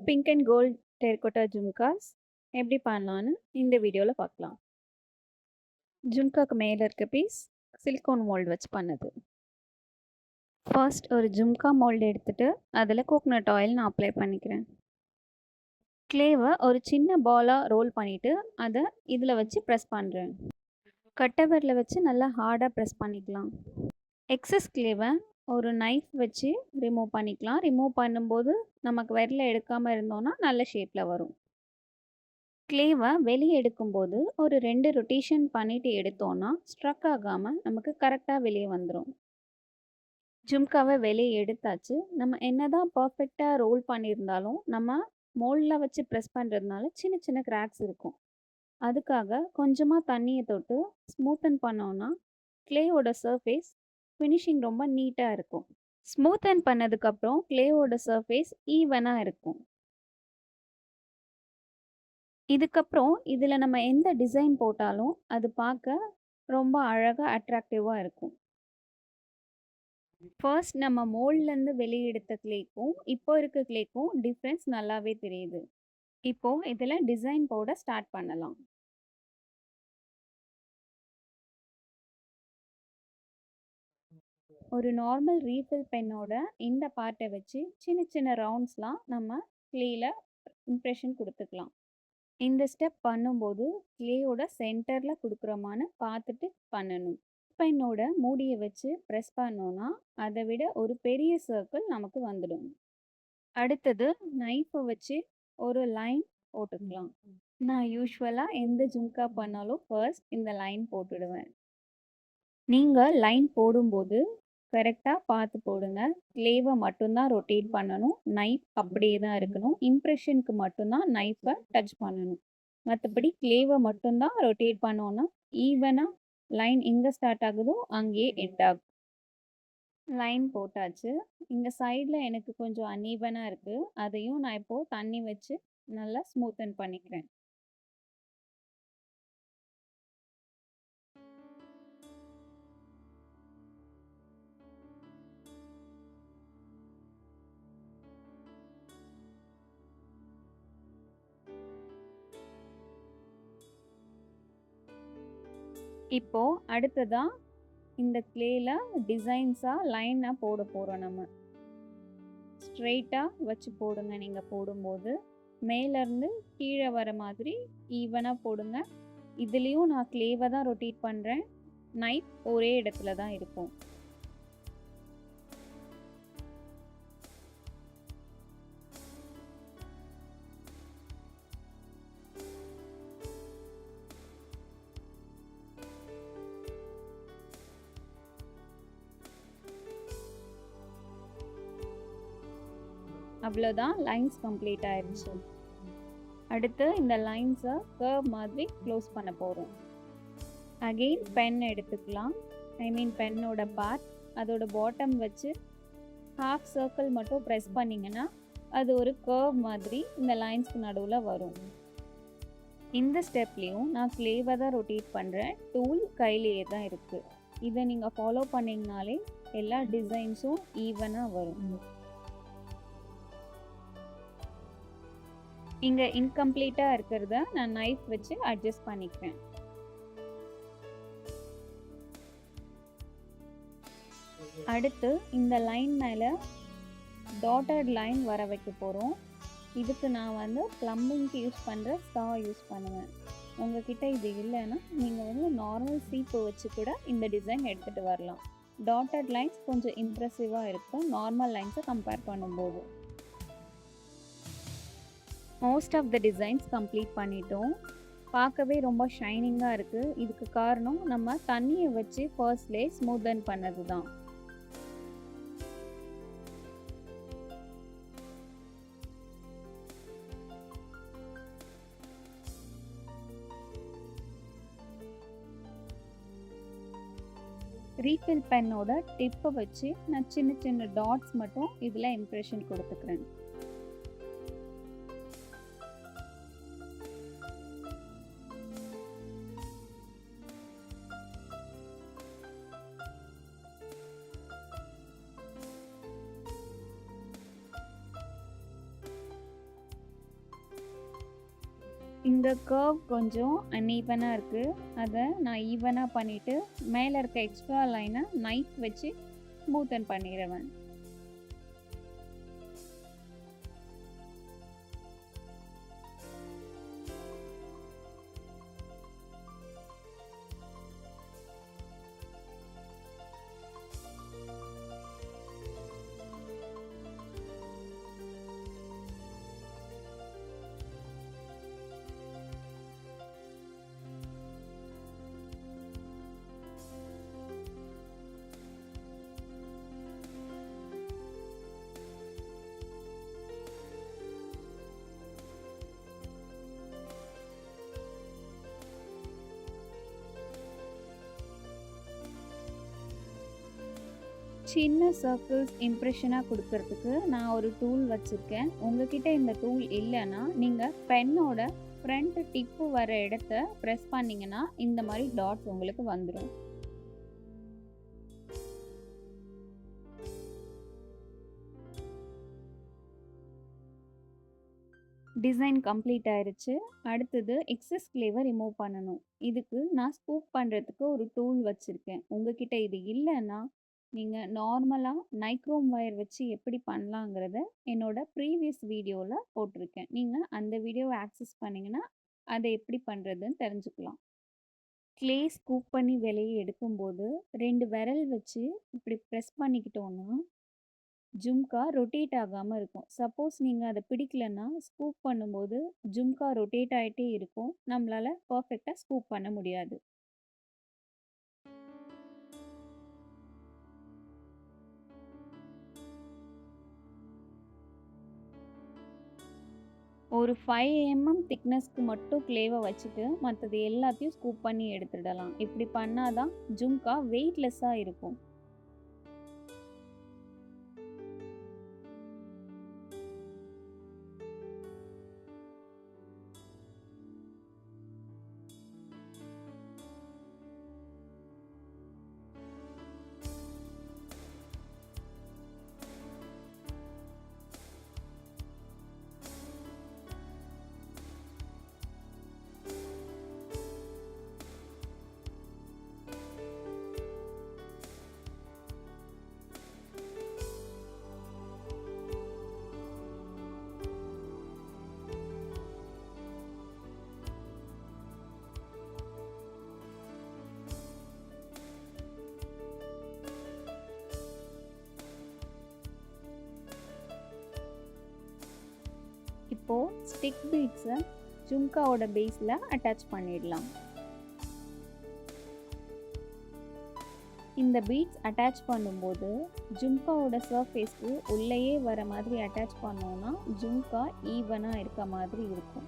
Pink and gold terracotta jhumkas எப்படி பண்ணலான்னு இந்த வீடியோவில் பார்க்கலாம். ஜும்காக்கு மேலே இருக்க பீஸ் சிலிக்கான் மோல்டு வச்சு பண்ணது. ஃபர்ஸ்ட் ஒரு ஜும்கா மோல்டு எடுத்துட்டு அதில் கோகோனட் ஆயில் நான் அப்ளை பண்ணிக்கிறேன். கிளேவை ஒரு சின்ன பாலாக ரோல் பண்ணிவிட்டு அதை இதில் வச்சு ப்ரெஸ் பண்ணுறேன். கட்டவரில் வச்சு நல்லா ஹார்டாக ப்ரெஸ் பண்ணிக்கலாம். எக்ஸஸ் கிளேவை ஒரு நைஃப் வச்சு ரிமூவ் பண்ணிக்கலாம். ரிமூவ் பண்ணும்போது நமக்கு விரல எடுக்காமல் இருந்தோன்னா நல்ல ஷேப்பில் வரும். கிளேவை வெளியே எடுக்கும்போது ஒரு 2 ரொட்டேஷன் பண்ணிட்டு எடுத்தோன்னா ஸ்ட்ரக் ஆகாமல் நமக்கு கரெக்டாக வெளியே வந்துடும். ஜும்காவை வெளியே எடுத்தாச்சு. நம்ம என்னதான் பர்ஃபெக்டாக ரோல் பண்ணியிருந்தாலும் நம்ம மோல்டில் வச்சு ப்ரெஸ் பண்ணுறதுனால சின்ன சின்ன கிராக்ஸ் இருக்கும். அதுக்காக கொஞ்சமாக தண்ணியை தொட்டு ஸ்மூத்தன் பண்ணோன்னா கிளேயோட சர்ஃபேஸ் ஃபினிஷிங் ரொம்ப நீட்டாக இருக்கும். ஸ்மூத்தன் பண்ணதுக்கப்புறம் கிளேயோட சர்ஃபேஸ் ஈவனாக இருக்கும். இதுக்கப்புறம் இதில் நம்ம எந்த டிசைன் போட்டாலும் அது பார்க்க ரொம்ப அழகாக அட்ராக்டிவாக இருக்கும். ஃபர்ஸ்ட் நம்ம மோல்ட்லேருந்து வெளியே எடுத்த கிளேக்கும் இப்போ இருக்க கிளேக்கும் டிஃப்ரென்ஸ் நல்லாவே தெரியுது. இப்போது இதில் டிசைன் போட ஸ்டார்ட் பண்ணலாம். ஒரு நார்மல் ரீஃபில் பென்னோட இந்த பார்ட்டை வச்சு சின்ன சின்ன ரவுண்ட்ஸ்லாம் நம்ம கிளேயில் இம்ப்ரெஷன் கொடுத்துக்கலாம். இந்த ஸ்டெப் பண்ணும்போது கிளேயோட சென்டரில் கொடுக்குறோமான்னு பார்த்துட்டு பண்ணணும். பென்னோட மூடியை வச்சு ப்ரெஸ் பண்ணோன்னா அதை விட ஒரு பெரிய சர்க்கிள் நமக்கு வந்துடும். அடுத்தது நைஃபை வச்சு ஒரு லைன் போட்டுக்கலாம். நான் யூஸ்வலாக எந்த ஜும்கா பண்ணாலும் ஃபர்ஸ்ட் இந்த லைன் போட்டுடுவேன். நீங்கள் லைன் போடும்போது கரெக்டாக பார்த்து போடுங்க. கிளேவை மட்டும்தான் ரொட்டேட் பண்ணணும். நைஃப் அப்படியே தான் இருக்கணும். இம்ப்ரெஷனுக்கு மட்டும்தான் நைஃபை டச் பண்ணணும். மற்றபடி கிளேவை மட்டும்தான் ரொட்டேட் பண்ணோன்னா ஈவனாக லைன் எங்கே ஸ்டார்ட் ஆகுதோ அங்கேயே எண்ட் ஆகும். லைன் போட்டாச்சு. இங்கே சைடில் எனக்கு கொஞ்சம் அன்ஈவனாக இருக்குது. அதையும் நான் இப்போது தண்ணி வச்சு நல்லா ஸ்மூத்தன் பண்ணிக்கிறேன். இப்போ அடுத்ததான் இந்த கிளேல டிசைன்ஸாக லைனாக போட போகிறோம். நம்ம ஸ்ட்ரெயிட்டாக வச்சு போடுங்க. நீங்கள் போடும்போது மேலேருந்து கீழே வர மாதிரி ஈவனாக போடுங்க. இதுலேயும் நான் கிளேவை தான் ரொட்டேட் பண்ணுறேன். நைஃப் ஒரே இடத்துல தான் இருக்கும். அவ்வளோதான், லைன்ஸ் கம்ப்ளீட் ஆயிடுச்சு. அடுத்து இந்த லைன்ஸை கர்வ் மாதிரி க்ளோஸ் பண்ண போகிறோம். அகெயின் பென் எடுத்துக்கலாம். பென்னோட பார்ட் அதோட பாட்டம் வச்சு ஹாஃப் சர்க்கிள் மட்டும் ப்ரெஸ் பண்ணிங்கன்னா அது ஒரு கர்வ் மாதிரி இந்த லைன்ஸ்க்கு நடுவில் வரும். இந்த ஸ்டெப்லேயும் நான் கிளேவை தான் ரொட்டேட் பண்ணுறேன். டூல் கையிலேயே தான் இருக்குது. இதை நீங்கள் ஃபாலோ பண்ணிங்கனாலே எல்லா டிசைன்ஸும் ஈவனாக வரும். இங்கே இன்கம்ப்ளீட்டாக இருக்கிறத நான் நைஃப் வச்சு அட்ஜஸ்ட் பண்ணிக்கிறேன். அடுத்து இந்த லைன் மேலே டாட்டட் லைன் வர வைக்க போகிறோம். இதுக்கு நான் ப்ளம்பிங்க்கு யூஸ் பண்ணுற ஸ்டா யூஸ் பண்ணுவேன். உங்ககிட்ட இது இல்லைன்னா நீங்கள் நார்மல் சீப்பு வச்சு கூட இந்த டிசைன் எடுத்துகிட்டு வரலாம். டாட்டட் லைன்ஸ் கொஞ்சம் இம்ப்ரெசிவாக இருக்கும் நார்மல் லைன்ஸை கம்பேர் பண்ணும்போது. Most of the designs complete பண்ணிட்டோம். பார்க்கவே ரொம்ப ஷைனிங்காக இருக்குது. இதுக்கு காரணம் நம்ம தண்ணியை வச்சு ஃபர்ஸ்ட்லேயே ஸ்மூத்தன் பண்ணது தான். ரீஃபில் பென்னோட டிப்பை வச்சு நான் சின்ன சின்ன டாட்ஸ் மட்டும் இதில் இம்ப்ரெஷன் கொடுத்துக்கிறேன். இந்த கர்வ் கொஞ்சம் அன்ஈவனா இருக்கு. அத நான் ஈவனா பண்ணிட்டு, மேல இருக்க எக்ஸ்ட்ரா லைன நைஃப் வச்சு ஸ்மூத்தன் பண்ணிருவேன். சின்ன சர்க்கிள்ஸ் இம்ப்ரெஷனா குடுக்கறதுக்கு நான் ஒரு டூல் வச்சிருக்கேன். உங்ககிட்ட இந்த டூல் இல்லன்னா, நீங்க பென்னோட ஃப்ரண்ட் டிப்பு வர இடத்த பிரஸ் பண்ணீங்கன்னா, இந்த மாரி டாட்ஸ் உங்களுக்கு வந்துரும். டிசைன் கம்ப்ளீட் ஆயிருச்சு. அடுத்தது எக்ஸஸ் க்ளேவ ரிமூவ் பண்ணணும். இதுக்கு நான் ஸ்கூப் பண்றதுக்கு ஒரு டூல் வச்சிருக்கேன். உங்ககிட்ட இது இல்லன்னா, நீங்க நார்மலா நைக்ரோம் வயர் வச்சு எப்படி பண்ணலாங்கிறத என்னோட ப்ரீவியஸ் வீடியோல போட்டிருக்கேன். நீங்க அந்த வீடியோவ ஆக்சஸ் பண்ணீங்கன்னா, அத எப்படி பண்றதுன்னு தெரிஞ்சுக்கலாம். க்ளே ஸ்கூப் பண்ணி வெளிய எடுக்கும்போது 2 விரல் வச்சு இப்படி பிரஸ் பண்ணிக்கிட்டோம்னா ஜும்கா ரொட்டேட் ஆகாம இருக்கும். சப்போஸ் நீங்க அத பிடிக்கலன்னா, ஸ்கூப் பண்ணும்போது ஜும்கா ரொட்டேட் ஆயிட்டே இருக்கும். நம்மளால பெர்ஃபெக்ட்டா ஸ்கூப் பண்ண முடியாது. ஒரு 5 திக்னஸ்க்கு மட்டும் க்ளேவ வச்சுட்டு, மத்தது எல்லாத்தையும் ஸ்கூப் பண்ணி எடுத்துடலாம். இப்படி பண்ணா தான் ஜும்கா வெயிட்லெஸ்ஸா இருக்கும். இப்போ ஸ்டிக் பீட்ஸ ஜும்காவோட பேஸ்ல அட்டாச் பண்ணிடலாம். இந்த பீட்ஸ் அட்டாச் பண்ணும்போது ஜும்காவோட சர்ஃபேஸ்க்கு உள்ளேயே வர மாதிரி அட்டாச் பண்ணோம்னா ஜும்கா ஈவனா இருக்க மாதிரி இருக்கும்.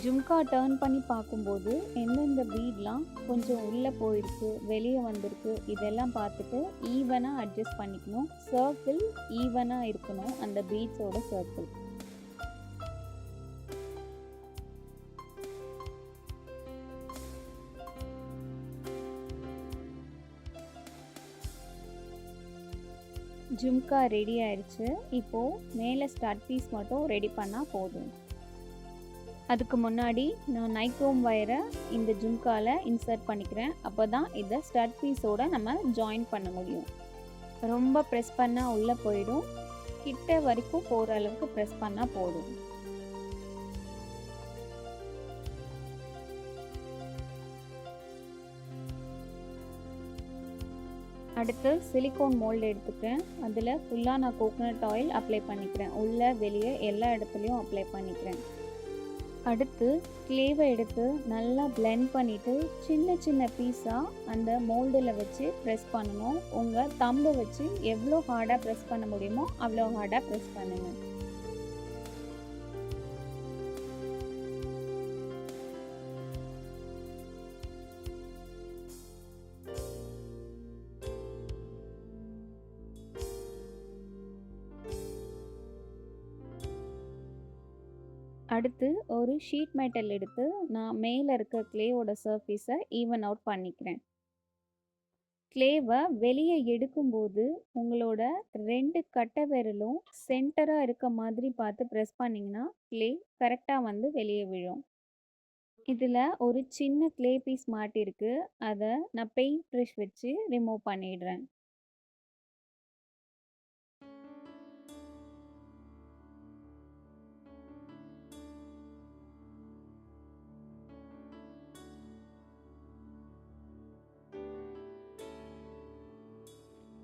ஜும்கா டர்ன் பண்ணி பார்க்கும்போது எந்தெந்த பீட்லாம் கொஞ்சம் உள்ளே போயிருக்கு, வெளியே வந்திருக்கு, இதெல்லாம் பார்த்துட்டு ஈவனாக அட்ஜஸ்ட் பண்ணிக்கணும். சர்க்கிள் ஈவனாக இருக்கணும், அந்த பீட்ஸோட சர்க்கிள். ஜும்கா ரெடி ஆயிடுச்சு. இப்போது மேலே ஸ்டட் பீஸ் மட்டும் ரெடி பண்ணால் போதும். அதுக்கு முன்னாடி நான் நைக்ரோம் வயரை இந்த ஜும்காவில் இன்சர்ட் பண்ணிக்கிறேன். அப்போ தான் இதை ஸ்டட் பீஸோடு நம்ம ஜாயின் பண்ண முடியும். ரொம்ப ப்ரெஸ் பண்ணால் உள்ளே போயிடும். கிட்ட வரைக்கும் போகிற அளவுக்கு ப்ரெஸ் பண்ணால் போதும். அடுத்து சிலிக்கோன் மோல்டு எடுத்துக்கிறேன். அதில் ஃபுல்லாக நான் கோகோனட் ஆயில் அப்ளை பண்ணிக்கிறேன். உள்ளே வெளியே எல்லா இடத்துலையும் அப்ளை பண்ணிக்கிறேன். அடுத்து க்ளேவை எடுத்து நல்லா பிளெண்ட் பண்ணிவிட்டு சின்ன சின்ன பீஸாக அந்த மோல்டில் வச்சு ப்ரெஸ் பண்ணணும். உங்கள் தம்பை வச்சு எவ்வளோ ஹார்டாக ப்ரெஸ் பண்ண முடியுமோ அவ்வளோ ஹார்டாக ப்ரெஸ் பண்ணுங்கள். அடுத்து ஒரு ஷீட் மெட்டல் எடுத்து நான் மேலே இருக்க க்ளேவோட சர்ஃபேஸை ஈவன் அவுட் பண்ணிக்கிறேன். க்ளேவை வெளியே எடுக்கும்போது உங்களோட 2 கட்டை விரலும் சென்டராக இருக்க மாதிரி பார்த்து ப்ரெஸ் பண்ணிங்கன்னா க்ளே கரெக்டாக வந்து வெளியே விழும். இதில் ஒரு சின்ன க்ளே பீஸ் மாட்டிருக்கு. அதை நான் பெயிண்ட் ப்ரஷ் வச்சு ரிமூவ் பண்ணிடுறேன்.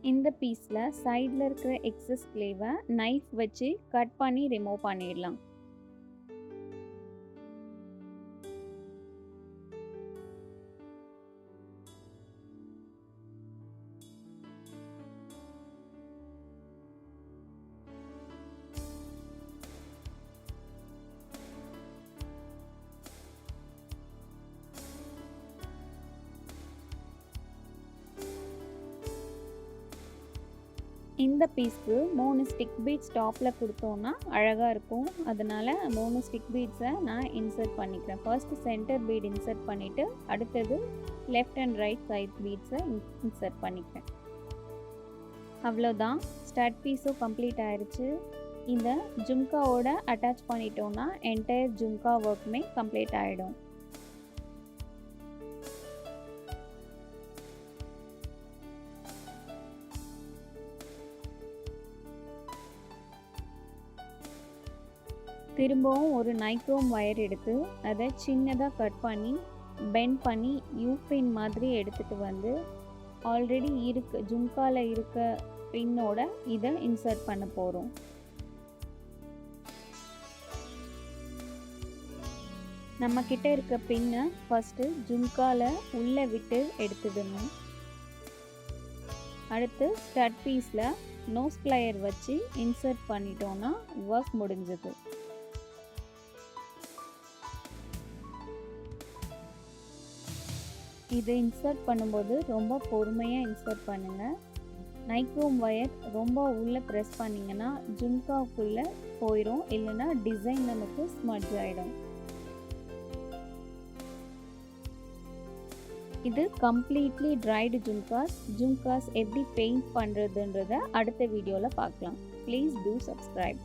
இந்த பீஸில் சைடில் இருக்கிற எக்ஸஸ் க்ளேவை நைஃப் வச்சு கட் பண்ணி ரிமூவ் பண்ணிடலாம். இந்த பீஸ்க்கு 3 ஸ்டிக் பீட்ஸ் டாப்பில் கொடுத்தோன்னா அழகாக இருக்கும். அதனால் 3 ஸ்டிக் பீட்ஸை நான் இன்சர்ட் பண்ணிக்கிறேன். ஃபர்ஸ்ட்டு சென்டர் பீட் இன்சர்ட் பண்ணிவிட்டு அடுத்தது லெஃப்ட் அண்ட் ரைட் சைட் பீட்ஸை இன்சர்ட் பண்ணிக்கிறேன். அவ்வளோதான், ஸ்டட் பீஸும் கம்ப்ளீட் ஆயிடுச்சு. இந்த ஜும்காவோட அட்டாச் பண்ணிட்டோன்னா என்டையர் ஜும்கா ஒர்க்குமே கம்ப்ளீட் ஆகிடும். திரும்பவும் ஒரு நைக்ரோம் ஒயர் எடுத்து அதை சின்னதாக கட் பண்ணி பெண்ட் பண்ணி யூபின் மாதிரி எடுத்துகிட்டு வந்து ஆல்ரெடி ஜும்காவில் இருக்க பின்னோட இதை இன்சர்ட் பண்ண போகிறோம். நம்மக்கிட்ட இருக்க பின்னை ஃபஸ்ட்டு ஜும்காவில் உள்ளே விட்டு எடுத்துடணும். அடுத்து ஸ்டட் பீஸில் நோஸ் ப்ளையர் வச்சு இன்சர்ட் பண்ணிட்டோன்னா ஒர்க் முடிஞ்சது. இதை இன்சர்ட் பண்ணும்போது ரொம்ப பொறுமையாக இன்சர்ட் பண்ணுங்கள். நைக்ரோம் ஒயர் ரொம்ப உள்ளே ப்ரெஸ் பண்ணிங்கன்னா ஜும்காவுக்குள்ளே போயிடும், இல்லைன்னா டிசைன் நமக்கு ஸ்மட்ஜ் ஆகிடும். இது கம்ப்ளீட்லி ட்ரைடு ஜும்காஸ் எப்படி பெயிண்ட் பண்ணுறதுன்றதை அடுத்த வீடியோவில் பார்க்கலாம். Please do subscribe.